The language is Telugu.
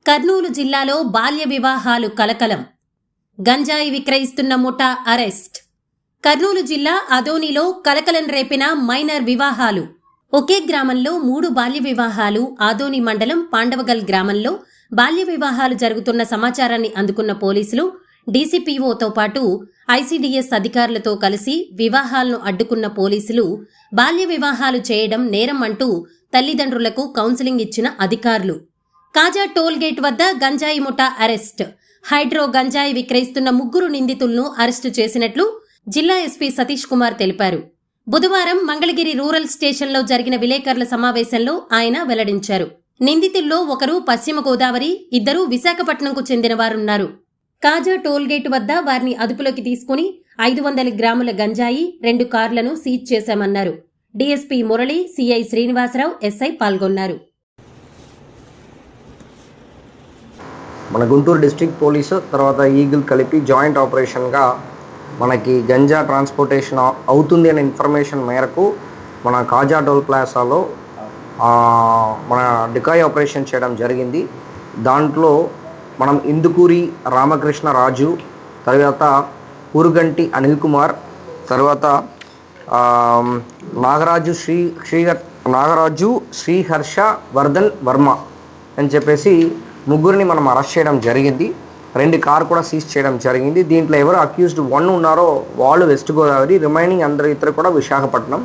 కర్నూలు జిల్లాలో బాల్య వివాహాలు కలకలం. గంజాయి విక్రయిస్తున్న ముఠా అరెస్ట్. కర్నూలు జిల్లా అదోనిలో కలకలం రేపిన మైనర్ వివాహాలు. ఒకే గ్రామంలో 3 బాల్య వివాహాలు. ఆదోని మండలం పాండవగల్ గ్రామంలో బాల్య వివాహాలు జరుగుతున్న సమాచారాన్ని అందుకున్న పోలీసులు డీసీపీఓతో పాటు ఐసీడీఎస్ అధికారులతో కలిసి వివాహాలను అడ్డుకున్న పోలీసులు బాల్య వివాహాలు చేయడం నేరం అంటూ తల్లిదండ్రులకు కౌన్సిలింగ్ ఇచ్చిన అధికారులు. కాజా టోల్గేట్ వద్ద గంజాయి ముఠా అరెస్ట్. హైడ్రో గంజాయి విక్రయిస్తున్న 3 నిందితులను అరెస్టు చేసినట్లు జిల్లా ఎస్పీ సతీష్ కుమార్ తెలిపారు. బుధవారం మంగళగిరి రూరల్ స్టేషన్లో జరిగిన విలేకరుల సమావేశంలో ఆయన వెల్లడించారు. నిందితుల్లో ఒకరు పశ్చిమ గోదావరి, 2 విశాఖపట్నంకు చెందినవారున్నారు. కాజా టోల్గేట్ వద్ద వారిని అదుపులోకి తీసుకుని 500 గ్రాముల గంజాయి, 2 కార్లను సీజ్ చేశామన్నారు. DSP Murali, CI Srinivasarao, SI పాల్గొన్నారు. మన గుంటూరు డిస్ట్రిక్ట్ పోలీసు తర్వాత ఈగిల్ కలిపి జాయింట్ ఆపరేషన్గా మనకి గంజా ట్రాన్స్పోర్టేషన్ అవుతుంది అనే ఇన్ఫర్మేషన్ మేరకు మన కాజా టోల్ ప్లాజాలో మన డికాయ్ ఆపరేషన్ చేయడం జరిగింది. దాంట్లో మనం ఇందుకూరి రామకృష్ణ రాజు, తర్వాత ఊరుగంటి అనిల్ కుమార్, తర్వాత నాగరాజు శ్రీహర్ష వర్ధన్ వర్మ అని చెప్పేసి 3 మనం అరెస్ట్ చేయడం జరిగింది. 2 కార్ కూడా సీజ్ చేయడం జరిగింది. దీంట్లో ఎవరు అక్యూజ్డ్ 1 ఉన్నారో వాళ్ళు వెస్ట్ గోదావరి, రిమైనింగ్ అందరు ఇద్దరు కూడా విశాఖపట్నం.